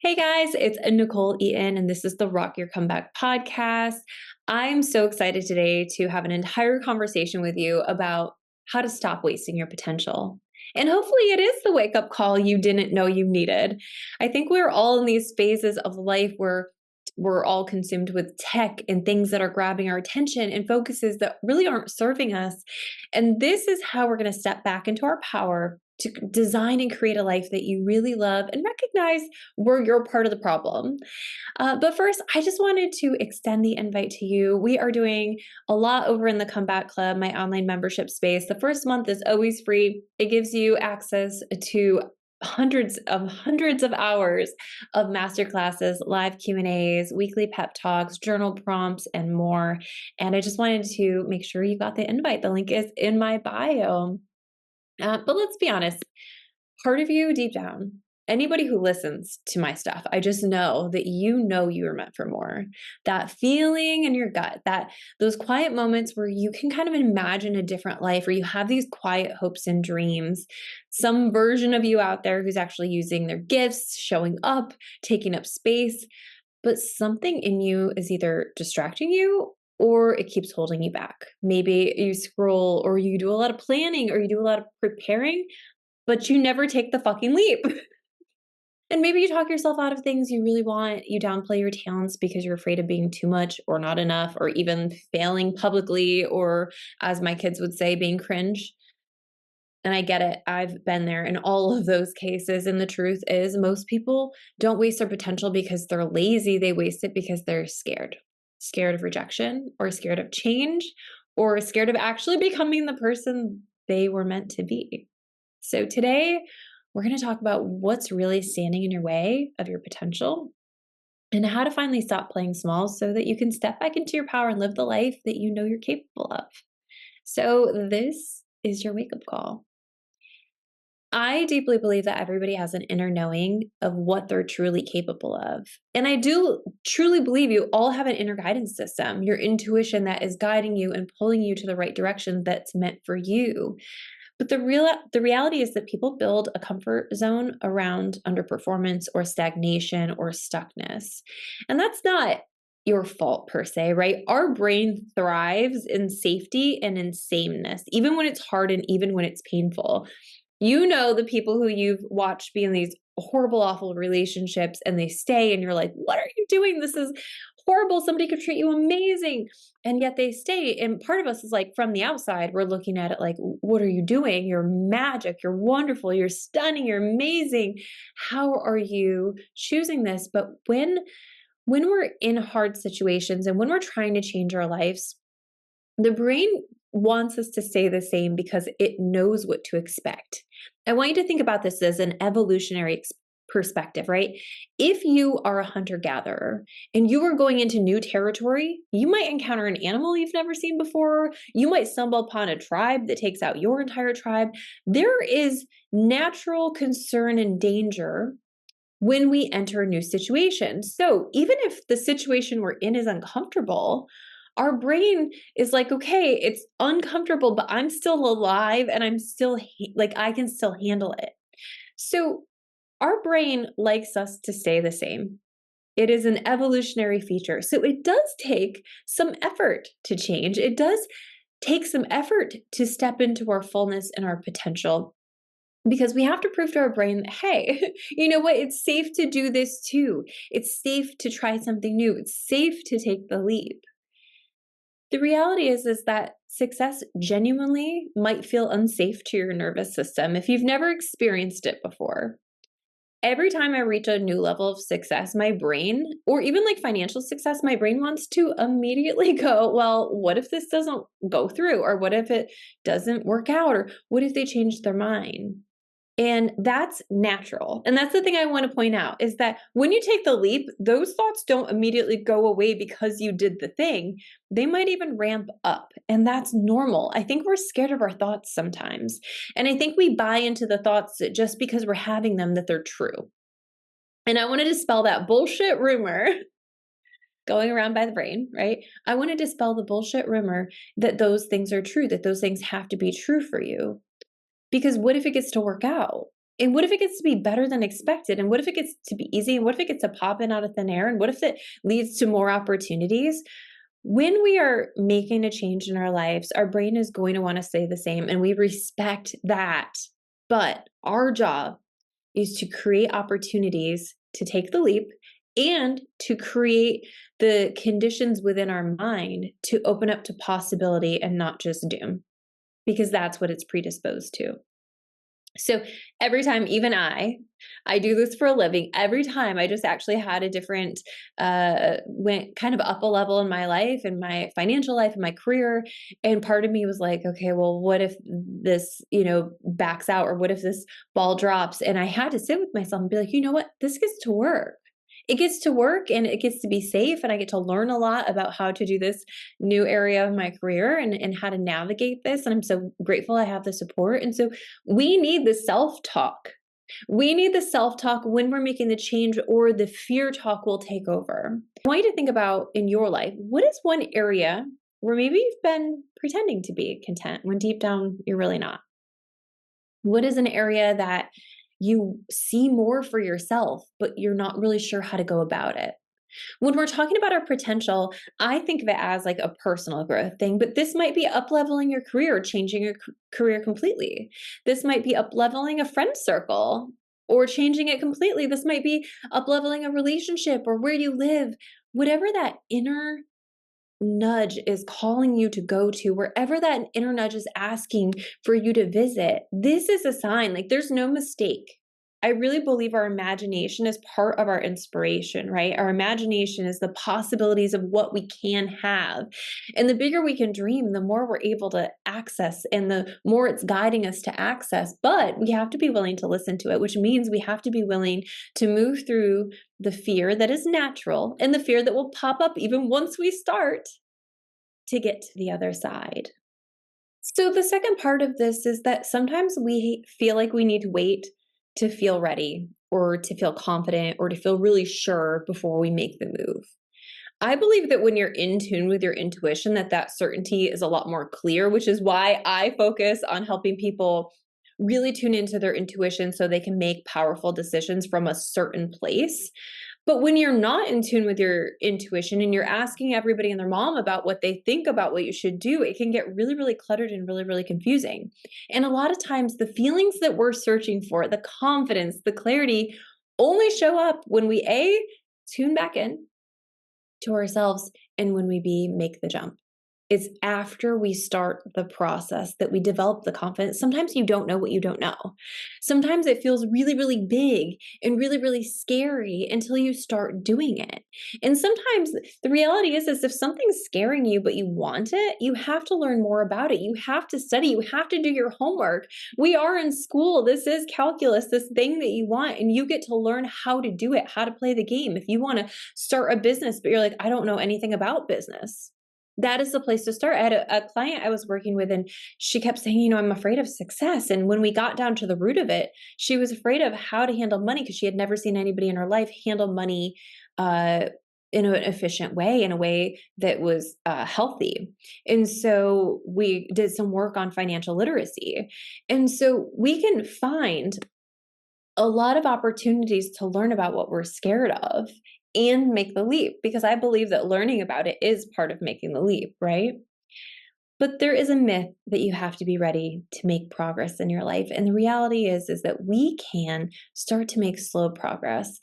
Hey guys, it's Nichole Eaton, and this is the Rock Your Comeback podcast. I'm so excited today to have an entire conversation with you about how to stop wasting your potential. And hopefully, it is the wake up call you didn't know you needed. I think we're all in these phases of life where we're all consumed with tech and things that are grabbing our attention and focuses that really aren't serving us. And this is how we're going to step back into our power to design and create a life that you really love and recognize where you're part of the problem. But first, I just wanted to extend the invite to you. We are doing a lot over in the Comeback Club, my online membership space. The first month is always free. It gives you access to hundreds of hours of masterclasses, live Q&As, weekly pep talks, journal prompts, and more. And I just wanted to make sure you got the invite. The link is in my bio. But let's be honest, part of you deep down, anybody who listens to my stuff, I just know that you are meant for more. That feeling in your gut, that those quiet moments where you can kind of imagine a different life, where you have these quiet hopes and dreams, some version of you out there who's actually using their gifts, showing up, taking up space, but something in you is either distracting you or it keeps holding you back. Maybe you scroll or you do a lot of planning or you do a lot of preparing, but you never take the fucking leap. And maybe you talk yourself out of things you really want. You downplay your talents because you're afraid of being too much or not enough or even failing publicly or, as my kids would say, being cringe. And I get it. I've been there in all of those cases. And the truth is, most people don't waste their potential because they're lazy. They waste it because they're scared of rejection or scared of change or scared of actually becoming the person they were meant to be. So today, we're going to talk about what's really standing in your way of your potential and how to finally stop playing small so that you can step back into your power and live the life that you know you're capable of. So, this is your wake up call. I deeply believe that everybody has an inner knowing of what they're truly capable of. And I do truly believe you all have an inner guidance system, your intuition that is guiding you and pulling you to the right direction that's meant for you. But the reality is that people build a comfort zone around underperformance or stagnation or stuckness. And that's not your fault per se, right? Our brain thrives in safety and in sameness, even when it's hard and even when it's painful. You know, the people who you've watched be in these horrible, awful relationships and they stay, and you're like, what are you doing? This is horrible. Somebody could treat you amazing. And yet they stay. And part of us is like, from the outside, we're looking at it like, what are you doing? You're magic. You're wonderful. You're stunning. You're amazing. How are you choosing this? But when we're in hard situations and when we're trying to change our lives, the brain wants us to stay the same because it knows what to expect. I want you to think about this as an evolutionary perspective, right? If you are a hunter gatherer and you are going into new territory, you might encounter an animal you've never seen before. You might stumble upon a tribe that takes out your entire tribe. There is natural concern and danger when we enter a new situation. So even if the situation we're in is uncomfortable, our brain is like, okay, it's uncomfortable, but I'm still alive and I'm still like, I can still handle it. So our brain likes us to stay the same. It is an evolutionary feature. So it does take some effort to change. It does take some effort to step into our fullness and our potential, because we have to prove to our brain that, hey, you know what? It's safe to do this too. It's safe to try something new. It's safe to take the leap. The reality is that success genuinely might feel unsafe to your nervous system if you've never experienced it before. Every time I reach a new level of success, my brain, or even like financial success, my brain wants to immediately go, well, what if this doesn't go through? Or what if it doesn't work out? Or what if they change their mind? And that's natural. And that's the thing I want to point out is that when you take the leap, those thoughts don't immediately go away because you did the thing. They might even ramp up. And that's normal. I think we're scared of our thoughts sometimes. And I think we buy into the thoughts that just because we're having them, that they're true. And I want to dispel that bullshit rumor going around by the brain, right? I want to dispel the bullshit rumor that those things are true, that those things have to be true for you. Because what if it gets to work out? And what if it gets to be better than expected? And what if it gets to be easy? And what if it gets to pop in out of thin air? And what if it leads to more opportunities? When we are making a change in our lives, our brain is going to want to stay the same, and we respect that. But our job is to create opportunities to take the leap and to create the conditions within our mind to open up to possibility and not just doom, because that's what it's predisposed to. So every time, even I do this for a living. Every time I just actually had a different, went kind of up a level in my life, in my financial life, in my career. And part of me was like, okay, well, what if this, backs out, or what if this ball drops? And I had to sit with myself and be like, you know what? This gets to work. It gets to work, and it gets to be safe, and I get to learn a lot about how to do this new area of my career, and how to navigate this. And I'm so grateful I have the support. And so we need the self-talk. We need the self-talk when we're making the change, or the fear talk will take over. I want you to think about, in your life, what is one area where maybe you've been pretending to be content when deep down you're really not? What is an area that you see more for yourself, but you're not really sure how to go about it? When we're talking about our potential, I think of it as like a personal growth thing, but this might be up leveling your career, or changing your career completely. This might be up leveling a friend circle, or changing it completely. This might be up leveling a relationship, or where you live. Whatever that inner nudge is calling you to go to, wherever that inner nudge is asking for you to visit, this is a sign. Like, there's no mistake. I really believe our imagination is part of our inspiration, right? Our imagination is the possibilities of what we can have. And the bigger we can dream, the more we're able to access, and the more it's guiding us to access. But we have to be willing to listen to it, which means we have to be willing to move through the fear that is natural, and the fear that will pop up even once we start, to get to the other side. So, the second part of this is that sometimes we feel like we need to wait to feel ready, or to feel confident, or to feel really sure before we make the move. I believe that when you're in tune with your intuition, that certainty is a lot more clear, which is why I focus on helping people really tune into their intuition so they can make powerful decisions from a certain place. But when you're not in tune with your intuition, and you're asking everybody and their mom about what they think about what you should do, it can get really, really cluttered and really, really confusing. And a lot of times, the feelings that we're searching for, the confidence, the clarity, only show up when we tune back in to ourselves, and when we make the jump. It's after we start the process that we develop the confidence. Sometimes you don't know what you don't know. Sometimes it feels really, really big and really, really scary until you start doing it. And sometimes the reality is if something's scaring you, but you want it, you have to learn more about it. You have to study. You have to do your homework. We are in school. This is calculus, this thing that you want, and you get to learn how to do it, how to play the game. If you want to start a business, but you're like, I don't know anything about business, that is the place to start. I had a client I was working with, and she kept saying, I'm afraid of success. And when we got down to the root of it, she was afraid of how to handle money, because she had never seen anybody in her life handle money in an efficient way, in a way that was healthy. And so we did some work on financial literacy. And so we can find a lot of opportunities to learn about what we're scared of and make the leap, because I believe that learning about it is part of making the leap, right? But there is a myth that you have to be ready to make progress in your life. And the reality is that we can start to make slow progress.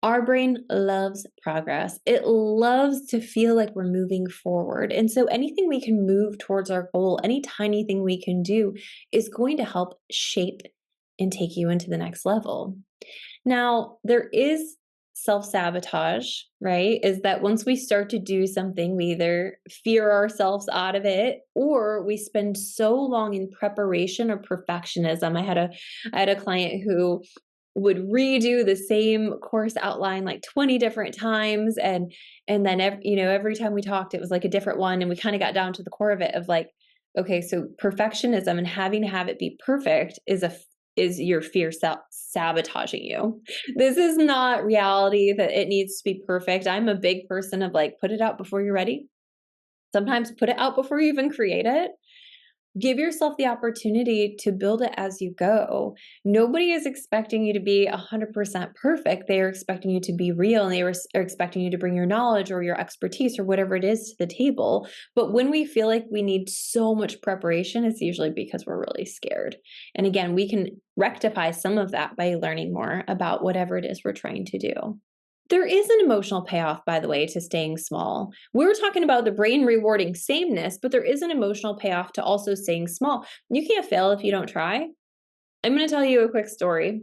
Our brain loves progress. It loves to feel like we're moving forward. And so anything we can move towards our goal, any tiny thing we can do, is going to help shape and take you into the next level. Now, there is self-sabotage, right? Is that once we start to do something, we either fear ourselves out of it, or we spend so long in preparation or perfectionism. I had a client who would redo the same course outline like 20 different times, and then every time we talked, it was like a different one, and we kind of got down to the core of it of like, okay, so perfectionism and having to have it be perfect is your fear sabotaging you. This is not reality, that it needs to be perfect. I'm a big person of like, put it out before you're ready. Sometimes put it out before you even create it. Give yourself the opportunity to build it as you go. Nobody is expecting you to be 100% perfect. They are expecting you to be real, and are expecting you to bring your knowledge or your expertise or whatever it is to the table. But when we feel like we need so much preparation, it's usually because we're really scared. And again, we can rectify some of that by learning more about whatever it is we're trying to do. There is an emotional payoff, by the way, to staying small. We were talking about the brain rewarding sameness, but there is an emotional payoff to also staying small. You can't fail if you don't try. I'm going to tell you a quick story.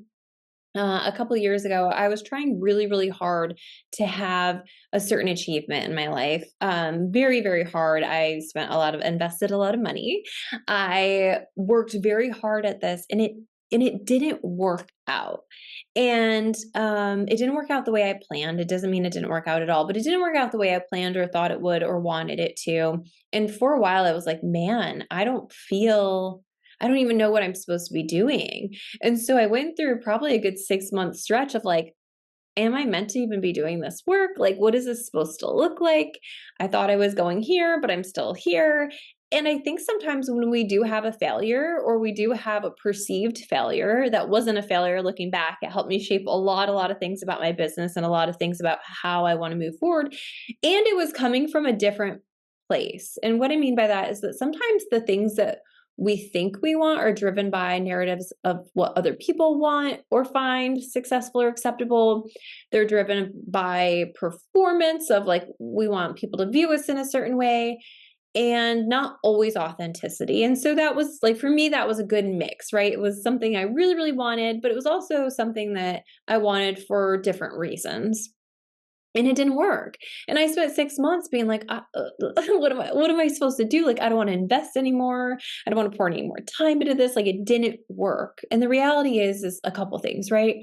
A couple of years ago, I was trying really, really hard to have a certain achievement in my life. Very, very hard. I invested a lot of money. I worked very hard at this, and it didn't work out. And it didn't work out the way I planned. It doesn't mean it didn't work out at all, but it didn't work out the way I planned or thought it would or wanted it to. And for a while, I was like, man, I don't even know what I'm supposed to be doing. And so I went through probably a good 6-month stretch of like, am I meant to even be doing this work? Like, what is this supposed to look like? I thought I was going here, but I'm still here. And I think sometimes when we do have a failure, or we do have a perceived failure that wasn't a failure looking back, it helped me shape a lot of things about my business and a lot of things about how I want to move forward. And it was coming from a different place. And what I mean by that is that sometimes the things that we think we want are driven by narratives of what other people want or find successful or acceptable. They're driven by performance of like, we want people to view us in a certain way, and not always authenticity. And so that was like, for me, that was a good mix, right? It was something I really, really wanted, but it was also something that I wanted for different reasons. And it didn't work. And I spent 6 months being like, what am I supposed to do? Like, I don't want to invest anymore. I don't want to pour any more time into this. Like, it didn't work. And the reality is a couple things, right?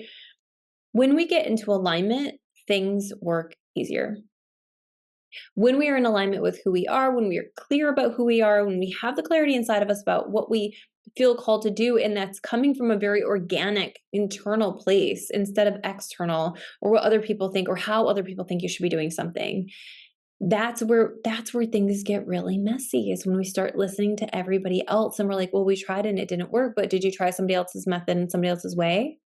When we get into alignment, things work easier. When we are in alignment with who we are, when we are clear about who we are, when we have the clarity inside of us about what we feel called to do, and that's coming from a very organic internal place instead of external or what other people think or how other people think you should be doing something. That's where things get really messy, is when we start listening to everybody else and we're like, well, we tried and it didn't work, but did you try somebody else's method and somebody else's way?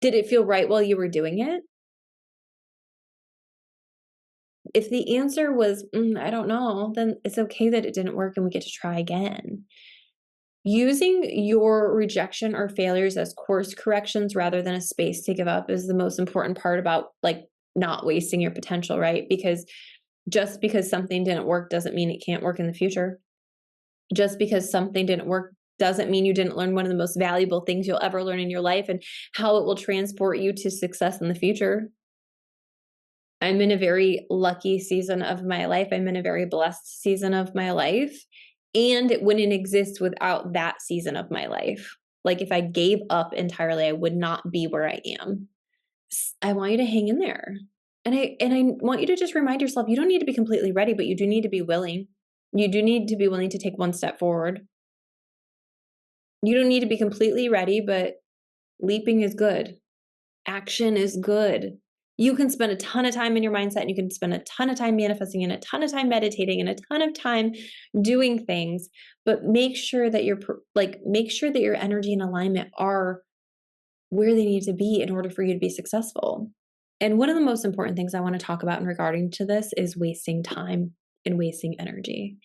Did it feel right while you were doing it? If the answer was, I don't know, then it's okay that it didn't work and we get to try again. Using your rejection or failures as course corrections rather than a space to give up is the most important part about like not wasting your potential, right? Because just because something didn't work doesn't mean it can't work in the future. Just because something didn't work doesn't mean you didn't learn one of the most valuable things you'll ever learn in your life and how it will transport you to success in the future. I'm in a very lucky season of my life. I'm in a very blessed season of my life. And it wouldn't exist without that season of my life. Like, if I gave up entirely, I would not be where I am. I want you to hang in there. And I want you to just remind yourself, you don't need to be completely ready, but you do need to be willing. You do need to be willing to take one step forward. You don't need to be completely ready, but leaping is good. Action is good. You can spend a ton of time in your mindset, and you can spend a ton of time manifesting and a ton of time meditating and a ton of time doing things, but make sure that your energy and alignment are where they need to be in order for you to be successful. And one of the most important things I want to talk about in regarding to this is wasting time and wasting energy.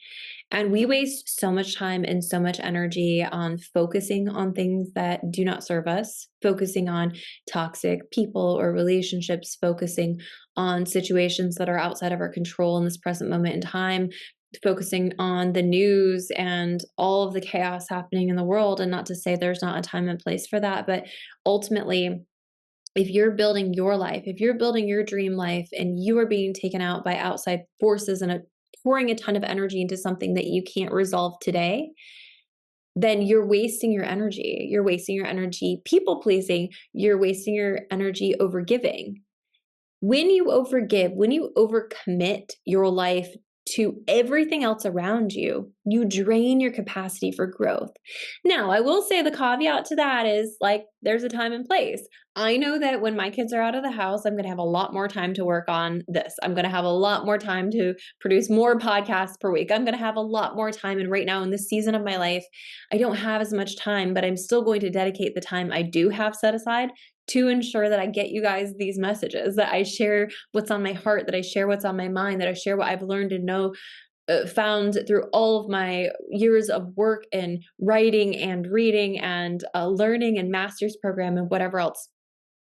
And we waste so much time and so much energy on focusing on things that do not serve us, focusing on toxic people or relationships, focusing on situations that are outside of our control in this present moment in time, focusing on the news and all of the chaos happening in the world. And not to say there's not a time and place for that, but ultimately, if you're building your life, if you're building your dream life and you are being taken out by outside forces and pouring a ton of energy into something that you can't resolve today, then you're wasting your energy. You're wasting your energy people pleasing. You're wasting your energy over giving. When you overgive, when you overcommit your life to everything else around you, you drain your capacity for growth. Now, I will say the caveat to that is like, there's a time and place. I know that when my kids are out of the house, I'm going to have a lot more time to work on this. I'm going to have a lot more time to produce more podcasts per week. I'm going to have a lot more time. And right now, in this season of my life, I don't have as much time, but I'm still going to dedicate the time I do have set aside to ensure that I get you guys these messages, that I share what's on my heart, that I share what's on my mind, that I share what I've learned and know, found through all of my years of work and writing and reading and learning and master's program and whatever else.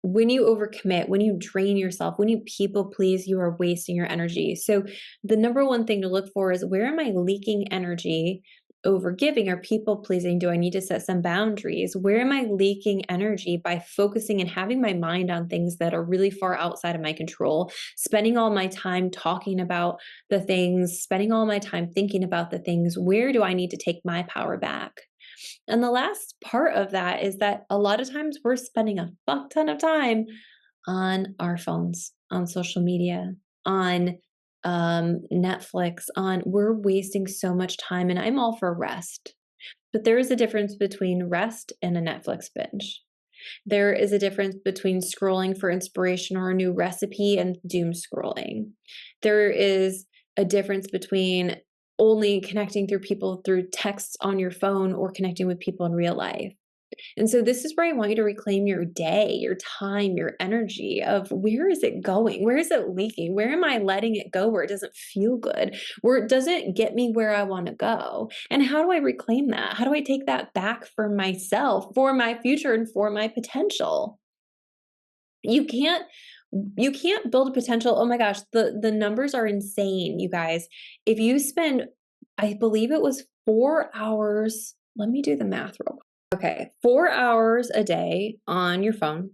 When you overcommit, when you drain yourself, when you people please, you are wasting your energy. So the number one thing to look for is, where am I leaking energy over giving or people pleasing? Do I need to set some boundaries? Where am I leaking energy by focusing and having my mind on things that are really far outside of my control, spending all my time talking about the things, spending all my time thinking about the things? Where do I need to take my power back? And the last part of that is that a lot of times we're spending a fuck ton of time on our phones, on social media, on Netflix, we're wasting so much time. And I'm all for rest, but there is a difference between rest and a Netflix binge. There is a difference between scrolling for inspiration or a new recipe and doom scrolling. There is a difference between only connecting through people through texts on your phone or connecting with people in real life. And so this is where I want you to reclaim your day, your time, your energy of, where is it going? Where is it leaking? Where am I letting it go where it doesn't feel good? Where it doesn't get me where I want to go? And how do I reclaim that? How do I take that back for myself, for my future, and for my potential? You can't build potential. Oh my gosh, the numbers are insane, you guys. If you spend, I believe it was 4 hours, let me do the math real quick. Okay, 4 hours a day on your phone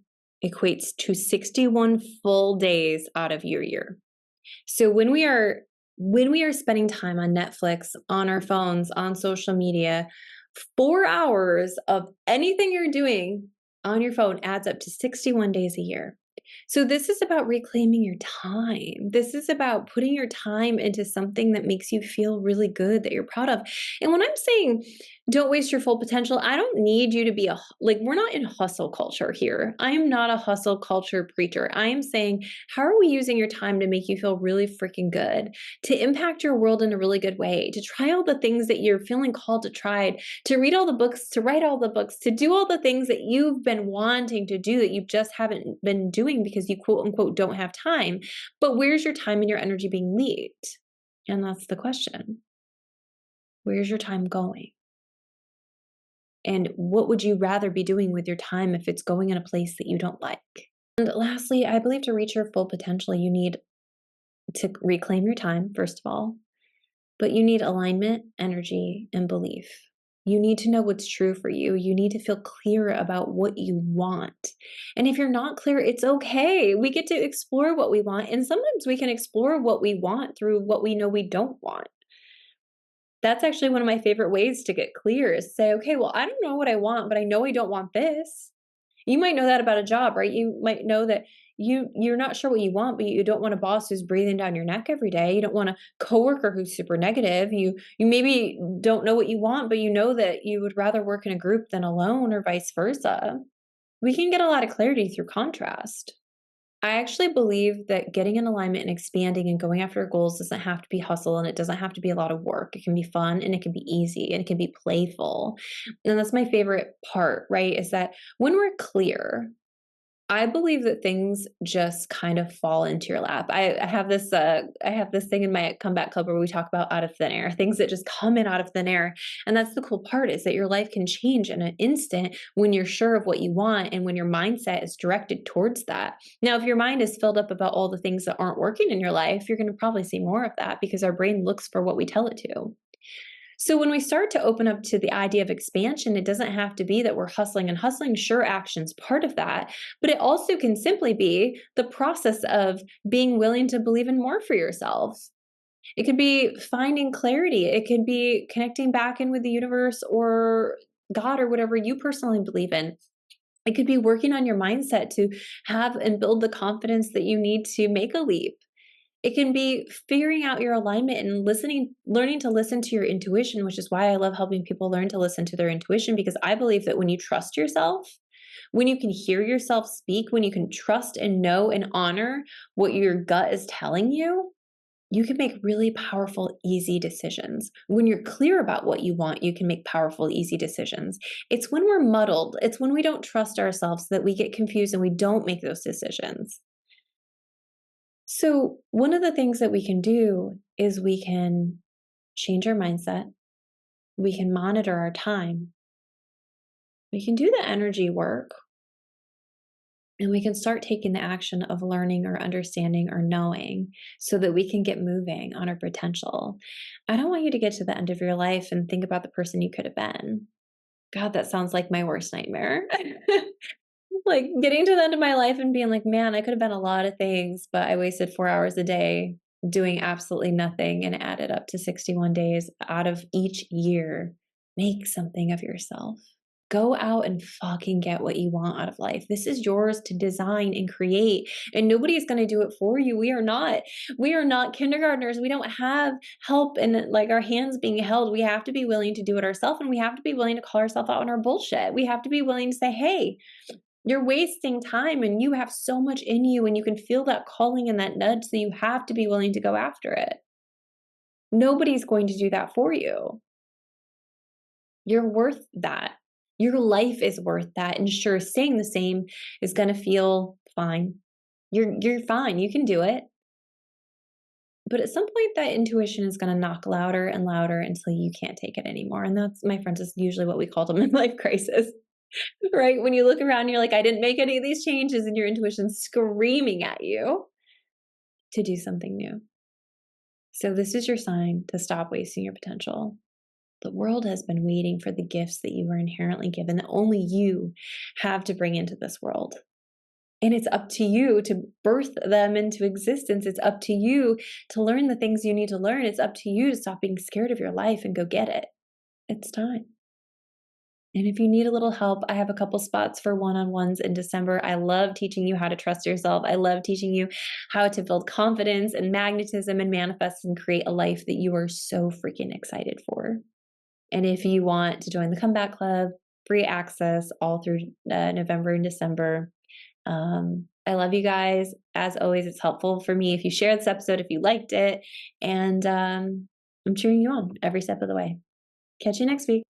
equates to 61 full days out of your year. So when we are spending time on Netflix, on our phones, on social media, 4 hours of anything you're doing on your phone adds up to 61 days a year. So this is about reclaiming your time. This is about putting your time into something that makes you feel really good, that you're proud of. And when I'm saying don't waste your full potential, I don't need you to be we're not in hustle culture here. I am not a hustle culture preacher. I am saying, how are we using your time to make you feel really freaking good, to impact your world in a really good way, to try all the things that you're feeling called to try, to read all the books, to write all the books, to do all the things that you've been wanting to do that you just haven't been doing because you quote unquote don't have time. But where's your time and your energy being leaked? And that's the question. Where's your time going? And what would you rather be doing with your time if it's going in a place that you don't like? And lastly, I believe to reach your full potential, you need to reclaim your time, first of all, but you need alignment, energy, and belief. You need to know what's true for you. You need to feel clear about what you want. And if you're not clear, it's okay. We get to explore what we want. And sometimes we can explore what we want through what we know we don't want. That's actually one of my favorite ways to get clear, is say, okay, well, I don't know what I want, but I know I don't want this. You might know that about a job, right? You might know that you're not sure what you want, but you don't want a boss who's breathing down your neck every day. You don't want a coworker who's super negative. You maybe don't know what you want, but you know that you would rather work in a group than alone, or vice versa. We can get a lot of clarity through contrast. I actually believe that getting in alignment and expanding and going after goals doesn't have to be hustle, and it doesn't have to be a lot of work. It can be fun, and it can be easy, and it can be playful. And that's my favorite part, right? Is that when we're clear, I believe that things just kind of fall into your lap. I have this thing in my comeback club where we talk about out of thin air, things that just come in out of thin air. And that's the cool part, is that your life can change in an instant when you're sure of what you want and when your mindset is directed towards that. Now, if your mind is filled up about all the things that aren't working in your life, you're going to probably see more of that, because our brain looks for what we tell it to. So when we start to open up to the idea of expansion, it doesn't have to be that we're hustling and hustling. Sure, action's part of that, but it also can simply be the process of being willing to believe in more for yourself. It could be finding clarity. It could be connecting back in with the universe or God or whatever you personally believe in. It could be working on your mindset to have and build the confidence that you need to make a leap. It can be figuring out your alignment and learning to listen to your intuition, which is why I love helping people learn to listen to their intuition, because I believe that when you trust yourself, when you can hear yourself speak, when you can trust and know and honor what your gut is telling you can make really powerful, easy decisions. When you're clear about what you want, you can make powerful, easy decisions. It's when we're muddled, it's when we don't trust ourselves that we get confused and we don't make those decisions. So, one of the things that we can do is we can change our mindset, we can monitor our time, we can do the energy work, and we can start taking the action of learning or understanding or knowing so that we can get moving on our potential. I don't want you to get to the end of your life and think about the person you could have been. God, that sounds like my worst nightmare. Like getting to the end of my life and being like, man, I could have been a lot of things, but I wasted 4 hours a day doing absolutely nothing and added up to 61 days out of each year. Make something of yourself. Go out and fucking get what you want out of life. This is yours to design and create, and nobody's going to do it for you. We are not kindergartners. We don't have help and like our hands being held. We have to be willing to do it ourselves, and we have to be willing to call ourselves out on our bullshit. We have to be willing to say, "Hey, you're wasting time and you have so much in you and you can feel that calling and that nudge, so you have to be willing to go after it." Nobody's going to do that for you. You're worth that. Your life is worth that. And sure, staying the same is going to feel fine. You're fine. You can do it. But at some point that intuition is going to knock louder and louder until you can't take it anymore. And that's, my friends, is usually what we call them in life crisis. Right? When you look around, you're like, I didn't make any of these changes, and your intuition's screaming at you to do something new. So this is your sign to stop wasting your potential. The world has been waiting for the gifts that you were inherently given, that only you have to bring into this world. And it's up to you to birth them into existence. It's up to you to learn the things you need to learn. It's up to you to stop being scared of your life and go get it. It's time. And if you need a little help, I have a couple spots for one-on-ones in December. I love teaching you how to trust yourself. I love teaching you how to build confidence and magnetism and manifest and create a life that you are so freaking excited for. And if you want to join the Comeback Club, free access all through November and December. I love you guys. As always, it's helpful for me if you share this episode, if you liked it. And I'm cheering you on every step of the way. Catch you next week.